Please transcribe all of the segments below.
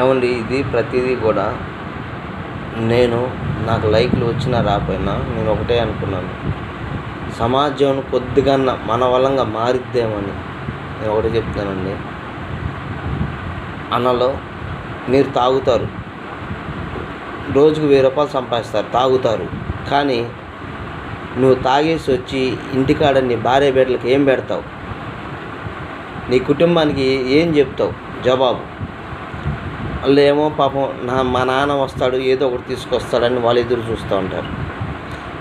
ఏమండి ఇది ప్రతిదీ కూడా నాకు లైక్లు వచ్చినా రాకపోయినా నేను ఒకటే అనుకున్నాను, సమాజం కొద్దిగా మన వలంగా మారిద్దేమని. నేను ఒకటే చెప్తానండి, అన్నలో మీరు తాగుతారు, రోజుకు 1000 రూపాయలు సంపాదిస్తారు, తాగుతారు. కానీ నువ్వు తాగేసి వచ్చి ఇంటికాడ నీ భార్య బిడ్డలకి ఏం పెడతావు? నీ కుటుంబానికి ఏం చెప్తావు జవాబు? వాళ్ళు ఏమో పాపం మా నాన్న వస్తాడు ఏదో ఒకటి తీసుకొస్తాడని వాళ్ళు ఎదురు చూస్తూ ఉంటారు.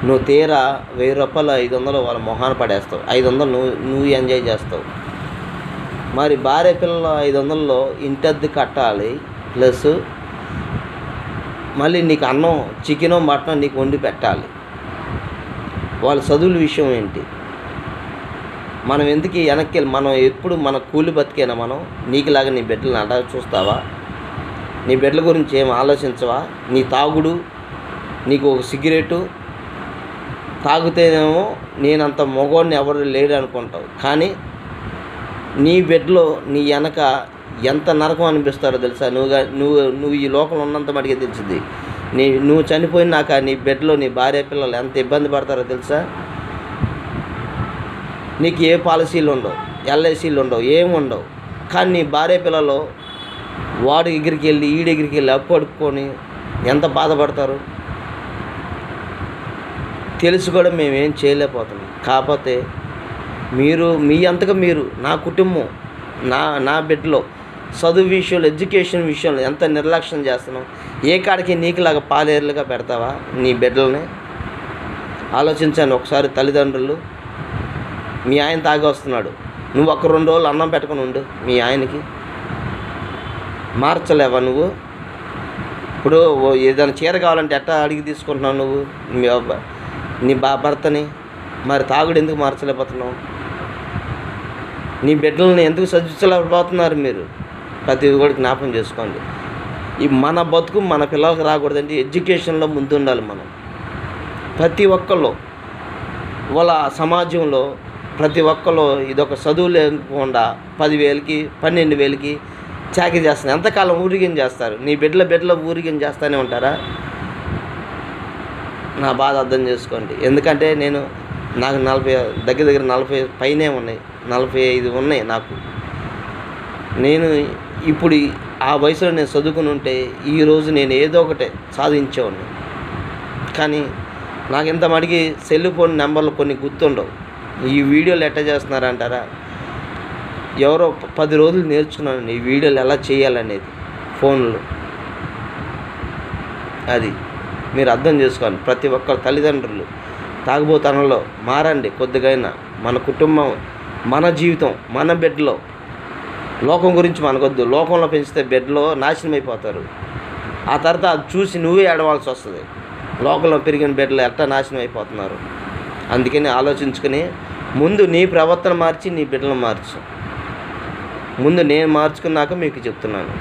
నువ్వు తీరా 1000 రూపాయలు 500 వాళ్ళ మొహాన పడేస్తావు, 500 నువ్వు ఎంజాయ్ చేస్తావు. మరి భార్య పిల్లలు 500లో ఇంటద్దె కట్టాలి, ప్లస్ మళ్ళీ నీకు అన్నం చికెనో మటనో నీకు వండి పెట్టాలి. వాళ్ళ చదువుల విషయం ఏంటి? మనం ఎందుకు వెనక్కి మనం ఎప్పుడు మన కూలి బతికేనా? మనం నీకులాగా నీ బిడ్డలను అలా చూస్తావా? నీ బిడ్డల గురించి ఏం ఆలోచించవా? నీ తాగుడు, నీకు ఒక సిగరెటు తాగితేనేమో నేనంత మగవాడిని ఎవరు లేడు అనుకుంటావు. కానీ నీ బిడ్డలో నీ వెనక ఎంత నరకం అనిపిస్తారో తెలుసా? నువ్వు ఈ లోకంలో ఉన్నంత మటుకే తెలిసింది. నువ్వు చనిపోయినాక నీ బిడ్డలో నీ భార్య పిల్లలు ఎంత ఇబ్బంది పడతారో తెలుసా? నీకు ఏ పాలసీలు ఉండవు, ఎల్ఐసీలు ఉండవు, ఏమి ఉండవు. కానీ నీ భార్య పిల్లలు వాడు ఎగిరికి వెళ్ళి ఈడు ఎగిరికి వెళ్ళి అప్పు అడుక్కొని ఎంత బాధపడతారు తెలుసు కూడా మేమేం చేయలేకపోతున్నాం. కాకపోతే మీ అంతగా మీరు నా కుటుంబం నా బిడ్డలో చదువు విషయంలో, ఎడ్యుకేషన్ విషయంలో ఎంత నిర్లక్ష్యం చేస్తున్నావు? ఏ కాడికి నీకులాగా పాలేరులుగా పెడతావా నీ బిడ్డలని? ఆలోచించాను ఒకసారి తల్లిదండ్రులు. మీ ఆయన తాగి వస్తున్నాడు, నువ్వు ఒక 2 రోజులు అన్నం పెట్టుకుని ఉండు. మీ ఆయనకి మార్చలేవా నువ్వు? ఇప్పుడు ఏదైనా చీర కావాలంటే ఎట్టా అడిగి తీసుకుంటున్నావు నువ్వు నీ భర్తని? మరి తాగుడు ఎందుకు మార్చలేకపోతున్నావు? నీ బిడ్డలని ఎందుకు సజ్జించలేకపోతున్నారు మీరు? ప్రతి కూడా జ్ఞాపకం చేసుకోండి. మన బతుకు మన పిల్లలకు రాకూడదంటే ఎడ్యుకేషన్లో ముందు ఉండాలి మనం. ప్రతి ఒక్కళ్ళు వాళ్ళ సమాజంలో ప్రతి ఒక్కళ్ళు ఇదొక చదువు లేకుండా 10,000కి 12,000కి చాకరీ చేస్తారు. ఎంతకాలం ఊరిగిన చేస్తారు? నీ బిడ్డల ఊరిగిన చేస్తూనే ఉంటారా? నా బాధ అర్థం చేసుకోండి. ఎందుకంటే నాకు 40 పైనే ఉన్నాయి, 45 ఉన్నాయి నాకు. నేను ఇప్పుడు ఆ వయసులో నేను చదువుకుని ఉంటే ఈరోజు నేను ఏదో ఒకటే సాధించేవాడిని. కానీ నాకు ఇంత మటుకి సెల్ ఫోన్ నెంబర్లు కొన్ని గుర్తుండవు. ఈ వీడియోలు ఎట్లా చేస్తున్నారంటారా? ఎవరో 10 రోజులు నేర్చుకున్నాను ఈ వీడియోలు ఎలా చేయాలనేది ఫోన్లో. అది మీరు అర్థం చేసుకోండి. ప్రతి ఒక్కరు తల్లిదండ్రులు తాగుబోతనంలో మారండి కొద్దిగైనా. మన కుటుంబం, మన జీవితం, మన బిడ్డలో. లోకం గురించి మనకొద్దు. లోకంలో పెంచితే బిడ్డలో నాశనం అయిపోతారు. ఆ తర్వాత అది చూసి నువ్వే ఏడవాల్సి వస్తుంది. లోకంలో పెరిగిన బిడ్డలు ఎట్లా నాశనం అయిపోతున్నారు. అందుకని ఆలోచించుకొని ముందు నీ ప్రవర్తన మార్చి నీ బిడ్డలను మార్చు. ముందు నేను మార్చుకున్నాక మీకు చెప్తున్నాను.